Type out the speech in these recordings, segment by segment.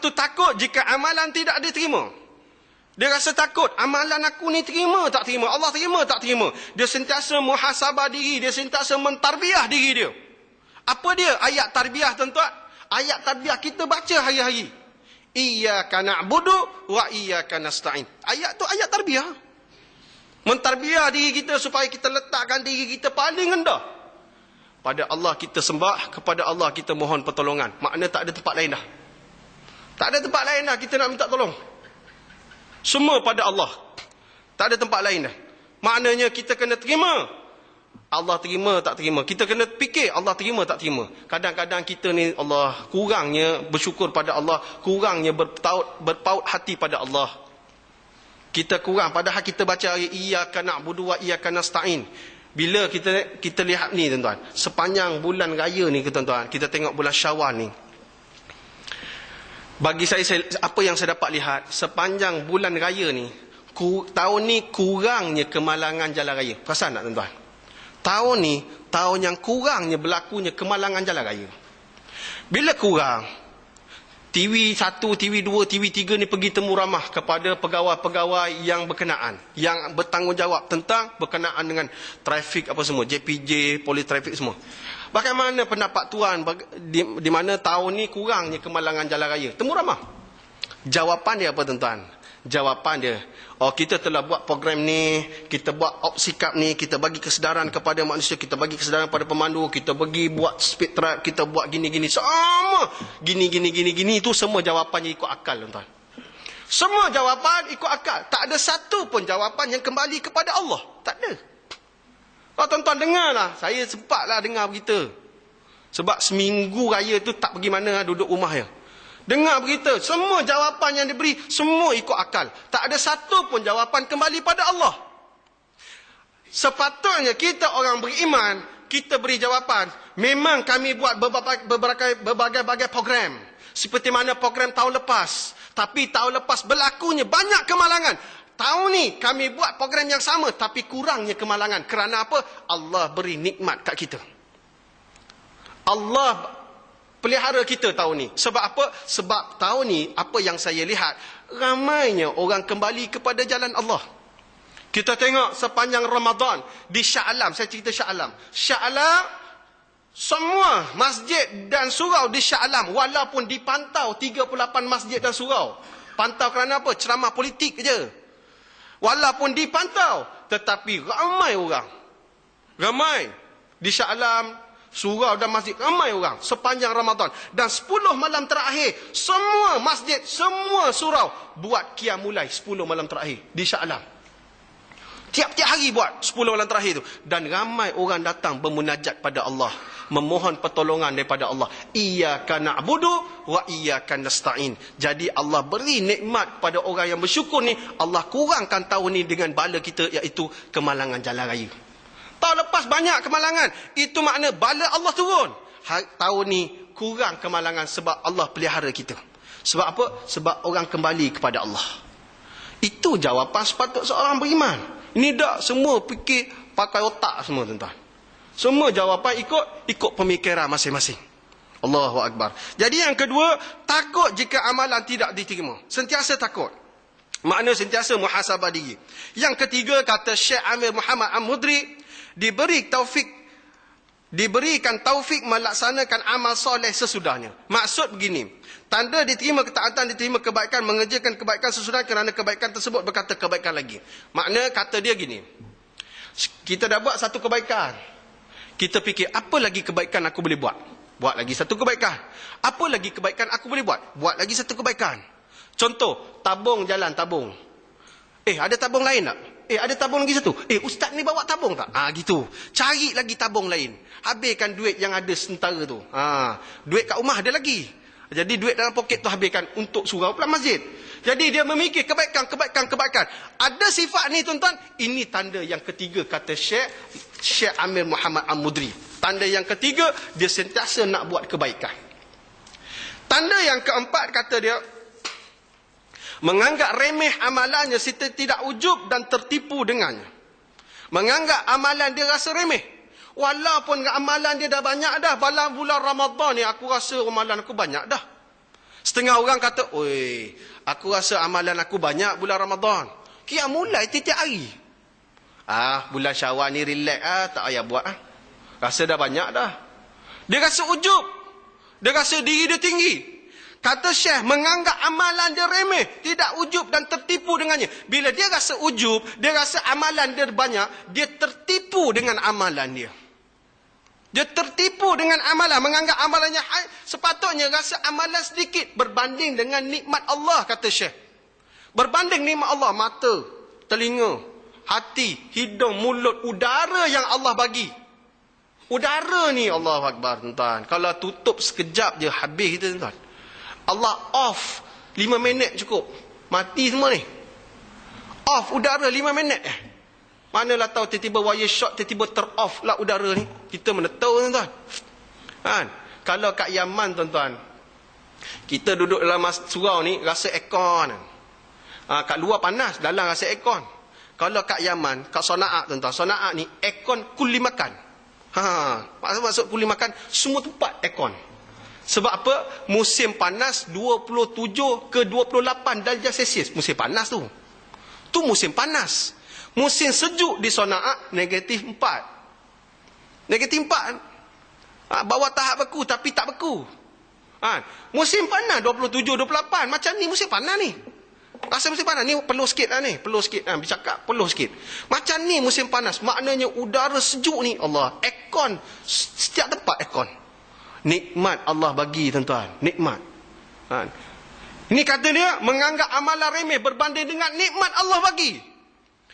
tu takut jika amalan tidak diterima. Dia rasa takut, amalan aku ni terima tak terima, Allah terima tak terima. Dia sentiasa muhasabah diri, dia sentiasa mentarbiah diri dia. Apa dia ayat tarbiyah tuan-tuan? Ayat tarbiyah kita baca hari-hari. Iyyaka na'budu wa iyyaka nasta'in. Ayat tu ayat tarbiyah. Mentarbiah diri kita supaya kita letakkan diri kita paling rendah. Pada Allah kita sembah, kepada Allah kita mohon pertolongan. Makna tak ada tempat lain dah. Tak ada tempat lain dah kita nak minta tolong. Semua pada Allah. Tak ada tempat lain dah. Maknanya kita kena terima. Allah terima tak terima. Kita kena fikir Allah terima tak terima. Kadang-kadang kita ni Allah kurangnya bersyukur pada Allah. Kurangnya berpaut hati pada Allah. Kita kurang. Padahal kita baca iyyaka na'budu wa iyyaka nasta'in. Bila kita lihat ni tuan-tuan. Sepanjang bulan raya ni tuan-tuan. Kita tengok bulan Syawal ni. Bagi saya, apa yang saya dapat lihat, sepanjang bulan raya ni, tahun ni kurangnya kemalangan jalan raya. Perasan tak tuan-tuan? Tahun ni, tahun yang kurangnya berlakunya kemalangan jalan raya. Bila kurang, TV1, TV2, TV3 ni pergi temu ramah kepada pegawai-pegawai yang berkenaan, yang bertanggungjawab tentang berkenaan dengan trafik apa semua, JPJ, polis trafik semua. Bagaimana pendapat tuan di mana tahun ni kurangnya kemalangan jalan raya? Temu ramah. Jawapan dia apa tuan-tuan? Jawapan dia, kita telah buat program ni, kita buat sikap ni, kita bagi kesedaran kepada manusia, kita bagi kesedaran kepada pemandu, kita bagi buat speed trap, kita buat gini-gini, sama gini itu semua jawapannya ikut akal tuan-tuan. Semua jawapan ikut akal. Tak ada satu pun jawapan yang kembali kepada Allah. Tak ada. Kalau tuan-tuan dengarlah, saya sempatlah dengar berita. Sebab seminggu raya tu tak pergi mana, duduk rumah je. Dengar berita, semua jawapan yang diberi, semua ikut akal. Tak ada satu pun jawapan kembali pada Allah. Sepatutnya kita orang beriman, kita beri jawapan. Memang kami buat berbagai program. Seperti mana program tahun lepas. Tapi tahun lepas berlakunya banyak kemalangan. Tahun ni kami buat program yang sama tapi kurangnya kemalangan. Kerana apa? Allah beri nikmat kat kita. Allah pelihara kita tahun ni. Sebab apa? Sebab tahun ni apa yang saya lihat, ramainya orang kembali kepada jalan Allah. Kita tengok sepanjang Ramadan di Shah Alam, saya cerita Shah Alam. Shah Alam, semua masjid dan surau di Shah Alam walaupun dipantau 38 masjid dan surau. Pantau kerana apa? Ceramah politik je. Walaupun dipantau, tetapi ramai orang. Ramai. Di Shah Alam, surau dan masjid, ramai orang sepanjang Ramadan. Dan 10 malam terakhir, semua masjid, semua surau buat qiyamulai 10 malam terakhir di Shah Alam. Tiap-tiap hari buat 10 malam terakhir itu. Dan ramai orang datang bermunajat pada Allah. Memohon pertolongan daripada Allah. Iyyaka na'budu wa iyyaka nasta'in. Jadi Allah beri nikmat kepada orang yang bersyukur ni. Allah kurangkan tahun ni dengan bala kita, iaitu kemalangan jalan raya. Tahun lepas banyak kemalangan. Itu makna bala Allah turun. Tahun ni kurang kemalangan sebab Allah pelihara kita. Sebab apa? Sebab orang kembali kepada Allah. Itu jawapan sepatut seorang beriman. Ini dah semua fikir pakai otak semua tuan-tuan. Semua jawapan ikut pemikiran masing-masing. Allahu Akbar. Jadi yang kedua, takut jika amalan tidak diterima. Sentiasa takut. Makna sentiasa muhasabah diri. Yang ketiga, kata Syekh Amir Muhammad Al-Mudri, diberikan taufik melaksanakan amal soleh sesudahnya. Maksud begini, tanda diterima ketaatan, diterima kebaikan, mengerjakan kebaikan sesudah kerana kebaikan tersebut berkata kebaikan lagi. Makna kata dia gini, kita dah buat satu kebaikan. Kita fikir, apa lagi kebaikan aku boleh buat? Buat lagi satu kebaikan. Apa lagi kebaikan aku boleh buat? Buat lagi satu kebaikan. Contoh, tabung jalan, tabung. Ada tabung lain tak? Ada tabung lagi satu. Ustaz ni bawa tabung tak? Gitu. Cari lagi tabung lain. Habiskan duit yang ada sementara tu. Duit kat rumah ada lagi. Jadi duit dalam poket tu habiskan untuk surau pula masjid. Jadi dia memikir kebaikan. Ada sifat ni tuan-tuan. Ini tanda yang ketiga kata Syekh Amir Muhammad Al-Mudri. Tanda yang ketiga, dia sentiasa nak buat kebaikan. Tanda yang keempat kata dia, menganggap remeh amalannya serta tidak ujub dan tertipu dengannya. Menganggap amalan dia rasa remeh. Walaupun amalan dia dah banyak dah. Dalam bulan Ramadan ni aku rasa amalan aku banyak dah. Setengah orang kata, oi, aku rasa amalan aku banyak bulan Ramadan. Mulai tiap hari. Bulan Syawal ni relax tak payah buat Rasa dah banyak dah. Dia rasa ujub. Dia rasa diri dia tinggi. Kata Syekh, menganggap amalan dia remeh, tidak ujub dan tertipu dengannya. Bila dia rasa ujub, dia rasa amalan dia banyak, dia tertipu dengan amalan dia. Dia tertipu dengan amalan, menganggap amalannya sepatutnya rasa amalan sedikit berbanding dengan nikmat Allah, kata Syekh. Berbanding nikmat Allah, mata, telinga, hati, hidung, mulut, udara yang Allah bagi. Udara ni, Allahu Akbar, tuan-tuan. Kalau tutup sekejap je, habis kita, tuan-tuan. Allah off 5 minit cukup. Mati semua ni. Off udara 5 minit. Manalah tahu tiba-tiba wire shot, tiba-tiba ter-off lah udara ni. Kita mana tahu, tuan-tuan. Kalau kat Yaman, tuan-tuan, kita duduk dalam surau ni, rasa aircon. Kat luar panas, dalam rasa aircon. Kalau kat Yaman, kat Sana'a, tuan-tuan, Sana'a ni aircon kuli makan. Maksud kuli makan, semua tempat aircon. Sebab apa? Musim panas 27 ke 28 darjah Celsius. Musim panas tu. Tu musim panas. Musim sejuk di Sana'a negatif 4. Negatif 4. Bawah tahap beku tapi tak beku. Musim panas 27, 28. Macam ni musim panas ni. Rasa musim panas ni peluh sikit lah ni. Peluh sikit bercakap, peluh sikit. Macam ni musim panas. Maknanya udara sejuk ni, Allah. Aircon. Setiap tempat aircon. Nikmat Allah bagi, tuan-tuan. Nikmat. Ini kata dia, menganggap amalan remeh berbanding dengan nikmat Allah bagi.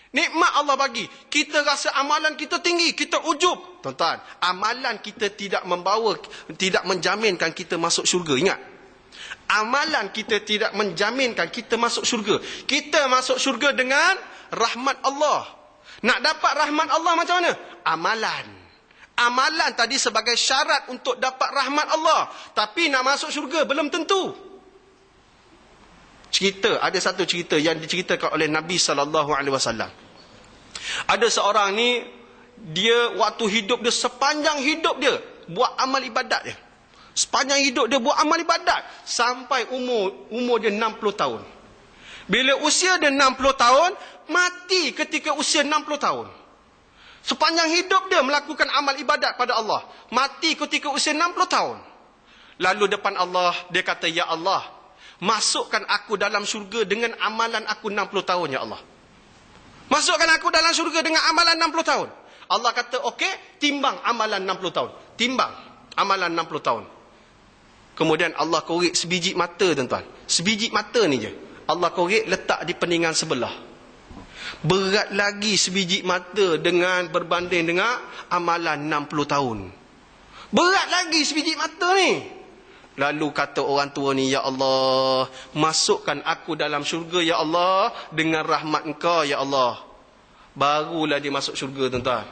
Nikmat Allah bagi. Kita rasa amalan kita tinggi. Kita ujub. Tuan-tuan, amalan kita tidak menjaminkan kita masuk syurga. Ingat. Amalan kita tidak menjaminkan kita masuk syurga. Kita masuk syurga dengan rahmat Allah. Nak dapat rahmat Allah macam mana? Amalan. Amalan tadi sebagai syarat untuk dapat rahmat Allah. Tapi nak masuk syurga belum tentu. Ada satu cerita yang diceritakan oleh Nabi SAW. Ada seorang ni, dia waktu hidup dia, sepanjang hidup dia buat amal ibadat dia. Sepanjang hidup dia buat amal ibadat. Sampai umur dia 60 tahun. Bila usia dia 60 tahun, mati ketika usia 60 tahun. Sepanjang hidup dia melakukan amal ibadat pada Allah. Mati ketika usia 60 tahun. Lalu depan Allah, dia kata, Ya Allah, masukkan aku dalam syurga dengan amalan aku 60 tahun, Ya Allah. Masukkan aku dalam syurga dengan amalan 60 tahun. Allah kata, okey, timbang amalan 60 tahun. Timbang amalan 60 tahun. Kemudian Allah korek sebiji mata, tuan-tuan. Sebiji mata ni je. Allah korek letak di peningan sebelah. Berat lagi sebiji mata dengan berbanding dengan amalan 60 tahun. Berat lagi sebiji mata ni. Lalu kata orang tua ni, Ya Allah, masukkan aku dalam syurga, Ya Allah, dengan rahmat Engkau, Ya Allah. Barulah dia masuk syurga, tuan-tuan.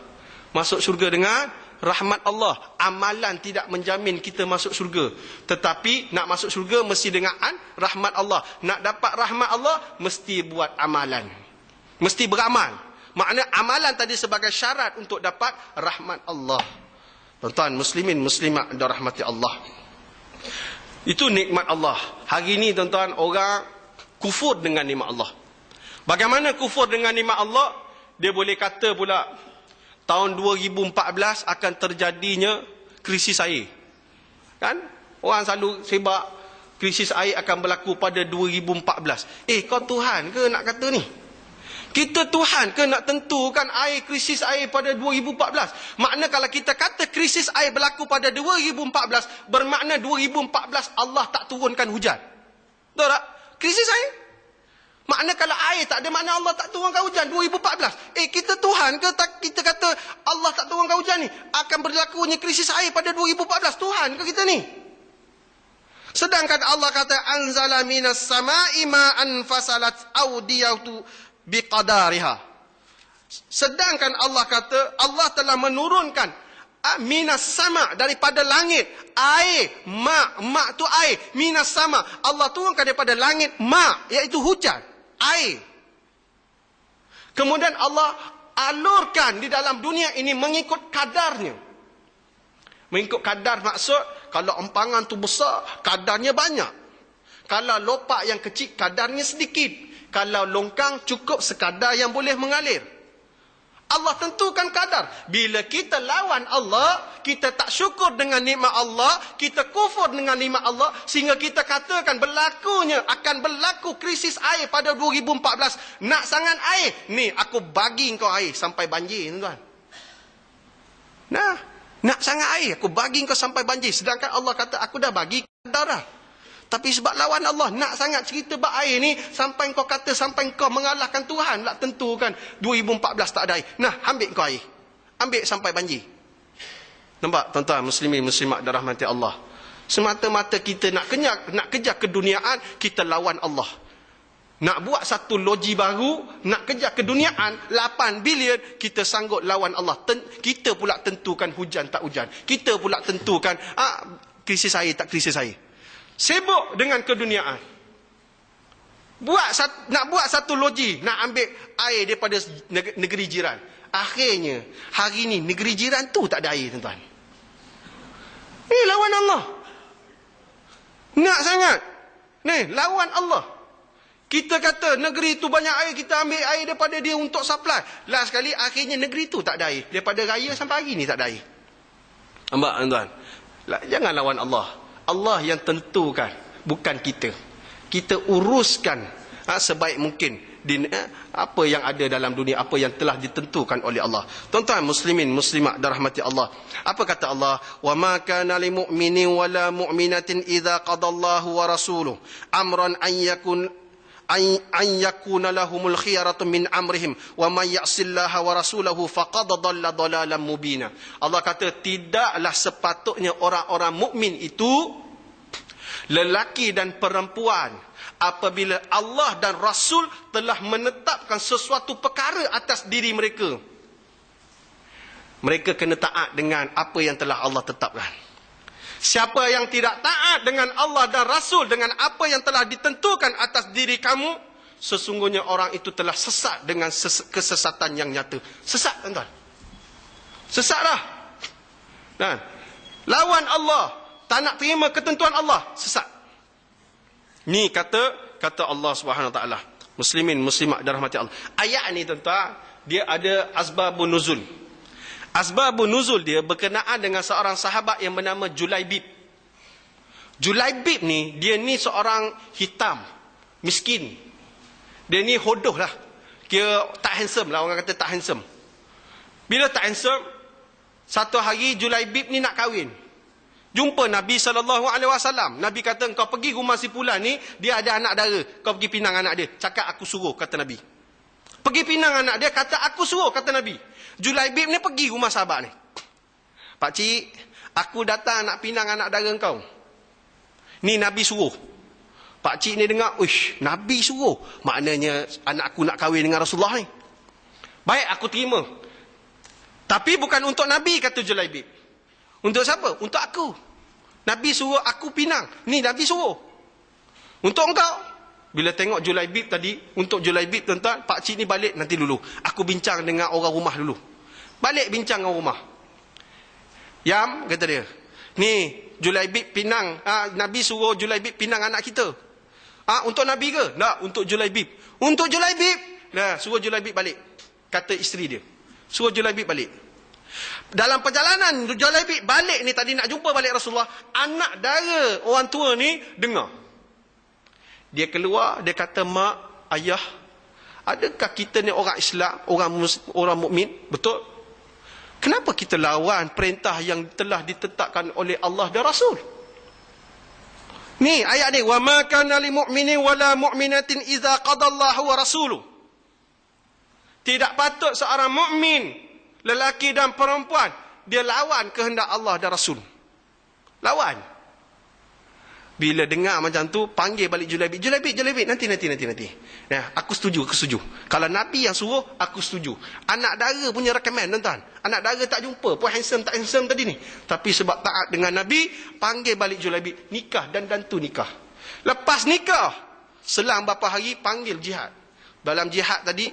Masuk syurga dengan rahmat Allah. Amalan tidak menjamin kita masuk syurga. Tetapi nak masuk syurga mesti dengan rahmat Allah. Nak dapat rahmat Allah, mesti buat amalan. Mesti beramal. Makna amalan tadi sebagai syarat untuk dapat rahmat Allah. Tuan-tuan, muslimin, muslimat dirahmati Allah. Itu nikmat Allah. Hari ini, tuan-tuan, orang kufur dengan nikmat Allah. Bagaimana kufur dengan nikmat Allah? Dia boleh kata pula, tahun 2014 akan terjadinya krisis air. Kan? Orang selalu sebab krisis air akan berlaku pada 2014. Kau Tuhan ke nak kata ni? Kita Tuhan ke nak tentukan krisis air pada 2014? Makna kalau kita kata krisis air berlaku pada 2014, bermakna 2014 Allah tak turunkan hujan. Betul tak? Krisis air. Makna kalau air tak ada, makna Allah tak turunkan hujan 2014. Kita Tuhan ke kita kata Allah tak turunkan hujan ni? Akan berlakunya krisis air pada 2014. Tuhan ke kita ni? Sedangkan Allah kata, Anzala minas sama'i ma'an fasalat awdiyatu biqadariha. Sedangkan Allah kata, Allah telah menurunkan minas sama, daripada langit, air, ma' tu air, minas sama, Allah turunkan daripada langit ma', iaitu hujan, air. Kemudian Allah alurkan di dalam dunia ini mengikut kadarnya. Mengikut kadar maksud, kalau empangan tu besar, kadarnya banyak. Kalau lopak yang kecil, kadarnya sedikit. Kalau longkang, cukup sekadar yang boleh mengalir. Allah tentukan kadar. Bila kita lawan Allah, kita tak syukur dengan nikmat Allah, kita kufur dengan nikmat Allah, sehingga kita katakan akan berlaku krisis air pada 2014. Nak sangat air, ni aku bagi kau air sampai banjir, tuan. Nak sangat air, aku bagi kau sampai banjir. Sedangkan Allah kata, aku dah bagi kadar dah. Tapi sebab lawan Allah, nak sangat cerita bab air ni, sampai kau kata, sampai kau mengalahkan Tuhan, lah tentukan 2014 tak ada air. Nah, ambil kau air. Ambil sampai banjir. Nampak tuan-tuan, muslimin, muslimat dirahmati Allah. Semata-mata kita nak kejar keduniaan, kita lawan Allah. Nak buat satu loji baru, nak kejar keduniaan, 8 bilion, kita sanggup lawan Allah. Kita pula tentukan hujan tak hujan. Kita pula tentukan krisis air tak krisis air. Sibuk dengan keduniaan. Nak buat satu loji, nak ambil air daripada negeri jiran. Akhirnya, hari ni negeri jiran tu tak ada air, tuan-tuan. Ni lawan Allah. Nak sangat. Ni lawan Allah. Kita kata negeri tu banyak air, kita ambil air daripada dia untuk supply. Last sekali, akhirnya negeri tu tak ada air. Daripada raya sampai hari ni tak ada air. Nampak, tuan-tuan? Jangan lawan Allah. Allah yang tentukan, bukan kita. Kita uruskan sebaik mungkin apa yang ada dalam dunia, apa yang telah ditentukan oleh Allah. Tuan-tuan muslimin muslimat dirahmati Allah. Apa kata Allah? Wa ma kana lil mu'minin wala mu'minatin idza qadallahu wa rasuluhu amran an yakuna lahumul khiyaratu min amrihim wa may ya'sillaha wa rasulahu faqad dhalla dhalalan mubina. Allah kata, tidaklah sepatutnya orang-orang mukmin itu, lelaki dan perempuan, apabila Allah dan Rasul telah menetapkan sesuatu perkara atas diri mereka, mereka kena taat dengan apa yang telah Allah tetapkan. Siapa yang tidak taat dengan Allah dan Rasul, dengan apa yang telah ditentukan atas diri kamu, sesungguhnya orang itu telah sesat dengan kesesatan yang nyata. Sesat, tuan-tuan. Sesatlah. Dan lawan Allah, tak nak terima ketentuan Allah, sesat. Ni kata Allah Subhanahu Wa Taala. Muslimin muslimat dirahmati Allah. Ayat ni, tuan-tuan, dia ada asbabun nuzul. Asbabun nuzul dia berkenaan dengan seorang sahabat yang bernama Julaibib. Julaibib ni, dia ni seorang hitam, miskin. Dia ni hodoh lah. Kira tak handsome lah, orang kata tak handsome. Bila tak handsome, satu hari Julaibib ni nak kahwin. Jumpa Nabi SAW. Nabi kata, kau pergi rumah si Fulan ni, dia ada anak dara. Kau pergi pinang anak dia. Cakap aku suruh, kata Nabi. Pergi pinang anak dia, kata aku suruh, kata Nabi. Julaibib ni pergi rumah sahabat ni. Pakcik, aku datang nak pinang anak dara kau. Ni Nabi suruh. Pakcik ni dengar, uish, Nabi suruh. Maknanya anak aku nak kahwin dengan Rasulullah ni. Baik, aku terima. Tapi bukan untuk Nabi, kata Julaibib. Untuk siapa? Untuk aku. Nabi suruh aku pinang. Ni Nabi suruh. Untuk engkau. Bila tengok Julaibib tadi, untuk Julaibib, tuan-tuan, pakcik ni balik nanti dulu. Aku bincang dengan orang rumah dulu. Balik bincang dengan rumah. Yam, kata dia. Ni, Julaibib pinang. Nabi suruh Julaibib pinang anak kita. Untuk Nabi ke? Tak, untuk Julaibib. Untuk Julaibib. Nah, suruh Julaibib balik. Kata isteri dia. Suruh Julaibib balik. Dalam perjalanan Julaibib balik ni, tadi nak jumpa balik Rasulullah, anak dara orang tua ni dengar. Dia keluar, dia kata, mak, ayah, adakah kita ni orang Islam, orang mukmin? Betul? Kenapa kita lawan perintah yang telah ditetapkan oleh Allah dan Rasul? Ni ayat ni, wa ma kana lil mu'minin wala mu'minatin idza qadallahu wa rasuluhu. Tidak patut seorang mukmin, lelaki dan perempuan, dia lawan kehendak Allah dan Rasul. Lawan. Bila dengar macam tu, panggil balik Julaibib. Julaibib, nanti. Nah, aku setuju. Kalau Nabi yang suruh, aku setuju. Anak dara punya recommend, tuan-tuan. Anak dara tak jumpa, pun handsome tak handsome tadi ni. Tapi sebab taat dengan Nabi, panggil balik Julaibib. Nikah dan tu nikah. Lepas nikah, selang beberapa hari, panggil jihad. Dalam jihad tadi,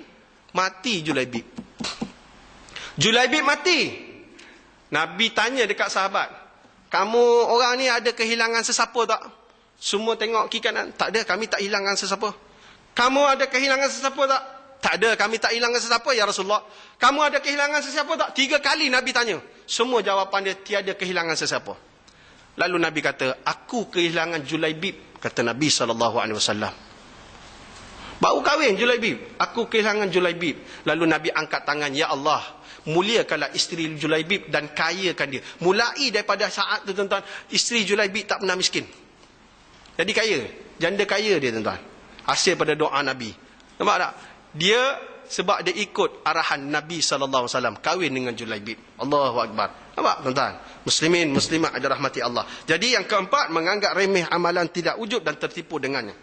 mati Julaibib. Julaibib mati. Nabi tanya dekat sahabat, kamu orang ni ada kehilangan sesiapa tak? Semua tengok kiri kanan. Tak ada, kami tak hilangkan sesiapa. Kamu ada kehilangan sesiapa tak? Tak ada, kami tak hilangkan sesiapa ya Rasulullah. Kamu ada kehilangan sesiapa tak? 3 kali Nabi tanya. Semua jawapan dia, tiada kehilangan sesiapa. Lalu Nabi kata, aku kehilangan Julaibib, kata Nabi SAW. Baru kahwin Julaibib, aku kehilangan Julaibib. Lalu Nabi angkat tangan, ya Allah, muliakanlah isteri Julaibib dan kayakan dia. Mulai daripada saat tu tuan-tuan, isteri Julaibib tak pernah miskin. Jadi kaya, janda kaya dia tuan-tuan. Hasil pada doa Nabi. Nampak tak? Dia sebab dia ikut arahan Nabi SAW kahwin dengan Julaibib. Allahu Akbar. Nampak tuan-tuan? Muslimin, muslimat ada rahmati Allah. Jadi yang keempat, menganggap remeh amalan tidak wujud dan tertipu dengannya.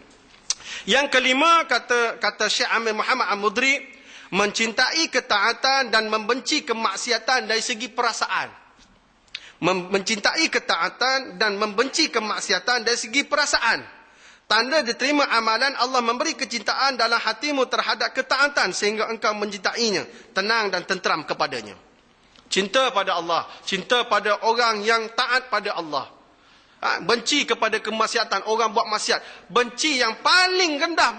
Yang kelima, kata Syekh Amir Muhammad Al-Mudri, mencintai ketaatan dan membenci kemaksiatan dari segi perasaan. Mencintai ketaatan dan membenci kemaksiatan dari segi perasaan. Tanda diterima amalan, Allah memberi kecintaan dalam hatimu terhadap ketaatan sehingga engkau mencintainya, tenang dan tenteram kepadanya. Cinta pada Allah, cinta pada orang yang taat pada Allah. Benci kepada kemaksiatan, orang buat maksiat. Benci yang paling rendah,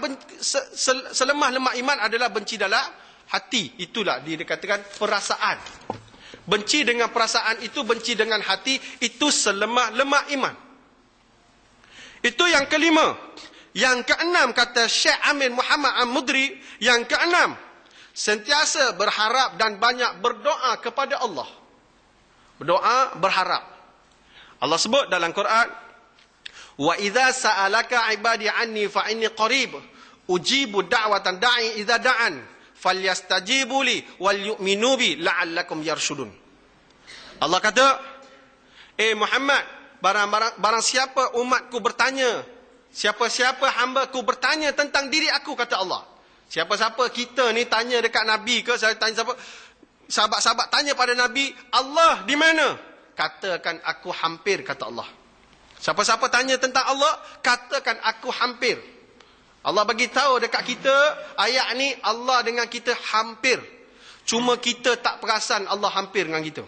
selemah-lemah iman adalah benci dalam hati. Itulah dikatakan perasaan. Benci dengan perasaan itu, benci dengan hati, itu selemah-lemah iman. Itu yang kelima. Yang keenam, kata Syekh Amir Muhammad Al-Mudri, yang keenam, sentiasa berharap dan banyak berdoa kepada Allah. Berdoa, berharap. Allah sebut dalam Quran, wa idza sa'alaka ibadi anni fa inni qarib ujibu da'watan da'i idza da'an falyastajibu li wal yu'minu bi la'allakum yarshudun. Allah kata, Muhammad, barang siapa umatku bertanya, siapa-siapa hamba-ku bertanya tentang diri aku, kata Allah. Siapa-siapa kita ni tanya dekat Nabi ke, saya tanya siapa, sahabat-sahabat tanya pada Nabi, Allah di mana? Katakan aku hampir, kata Allah. Siapa-siapa tanya tentang Allah, katakan aku hampir. Allah bagi tahu dekat kita, ayat ni Allah dengan kita hampir. Cuma kita tak perasan Allah hampir dengan kita.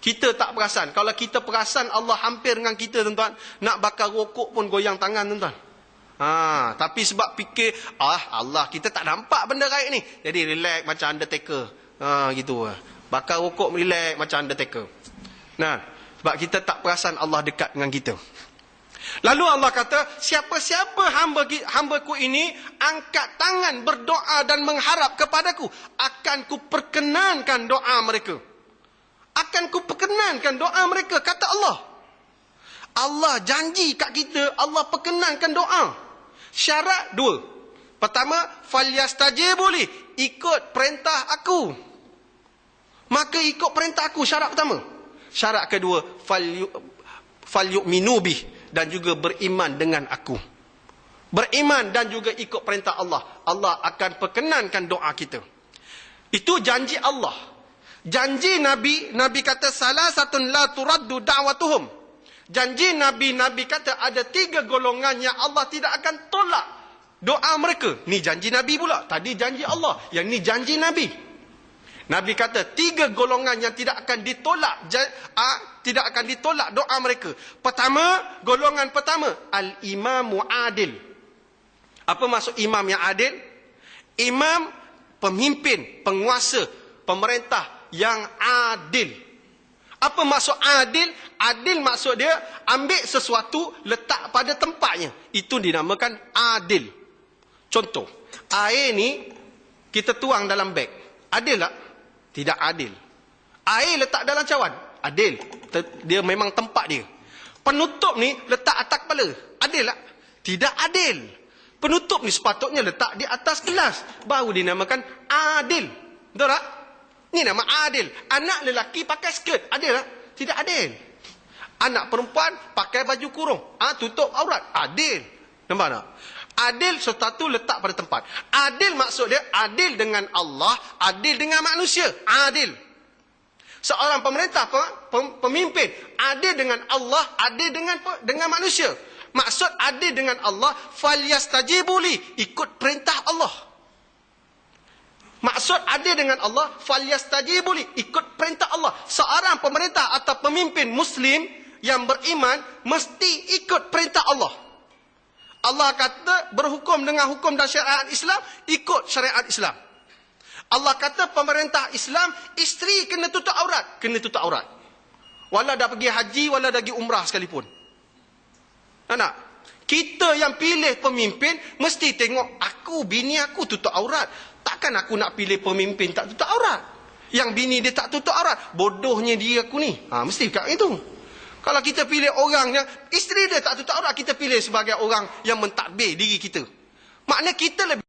Kita tak perasan. Kalau kita perasan Allah hampir dengan kita, tuan-tuan, nak bakar rokok pun goyang tangan, tuan-tuan. Tapi sebab fikir, Allah, kita tak nampak benda raib ni, jadi relax macam Undertaker. Gitu. Bakar rokok relax macam Undertaker. Sebab kita tak perasan Allah dekat dengan kita. Lalu Allah kata, siapa-siapa hamba-Ku ini angkat tangan berdoa dan mengharap kepadaku, akan Ku perkenankan doa mereka. Akan Ku perkenankan doa mereka, kata Allah. Allah janji kat kita, Allah perkenankan doa. Syarat 2. Pertama, falyastajibu li, ikut perintah aku. Maka ikut perintah aku, syarat pertama. Syarat kedua, falyu'minu bih, dan juga beriman dengan aku. Beriman dan juga ikut perintah Allah. Allah akan perkenankan doa kita. Itu janji Allah. Janji Nabi, Nabi kata salah satun la turaddu da'watuhum. Janji Nabi kata ada 3 golongan yang Allah tidak akan tolak doa mereka. Ni janji Nabi pula. Tadi janji Allah, yang ni janji Nabi. Nabi kata 3 golongan yang tidak akan ditolak, tidak akan ditolak doa mereka. Pertama, golongan pertama, al-imamu adil. Apa maksud imam yang adil? Imam, pemimpin, penguasa, pemerintah yang adil. Apa maksud adil? Adil maksud dia ambil sesuatu, letak pada tempatnya. Itu dinamakan adil. Contoh, air ni kita tuang dalam beg. Adil tak? Tidak adil. Air letak dalam cawan. Adil. Dia memang tempat dia. Penutup ni letak atas kepala. Adil tak? Tidak adil. Penutup ni sepatutnya letak di atas gelas. Baru dinamakan adil. Betul tak? Ni nama adil. Anak lelaki pakai skirt. Adil tak? Tidak adil. Anak perempuan pakai baju kurung. Tutup aurat. Adil. Nampak tak? Adil sesuatu letak pada tempat. Adil maksud dia adil dengan Allah, adil dengan manusia. Adil. Seorang pemerintah, pemimpin, adil dengan Allah, adil dengan manusia. Maksud adil dengan Allah, falyastajibu li, ikut perintah Allah. Maksud adil dengan Allah, falyastajibu li, ikut perintah Allah. Seorang pemerintah atau pemimpin Muslim yang beriman mesti ikut perintah Allah. Allah kata berhukum dengan hukum dan syariat Islam, ikut syariat Islam. Allah kata pemerintah Islam, isteri kena tutup aurat, kena tutup aurat. Walau dah pergi haji, walau dah pergi umrah sekalipun. Nak? Kita yang pilih pemimpin, mesti tengok aku, bini aku tutup aurat. Takkan aku nak pilih pemimpin tak tutup aurat. Yang bini dia tak tutup aurat, bodohnya dia aku ni. Mesti kat itu. Kalau kita pilih orang yang isteri dia tak tutup aurat, kita pilih sebagai orang yang mentadbir diri kita. Maknanya kita lebih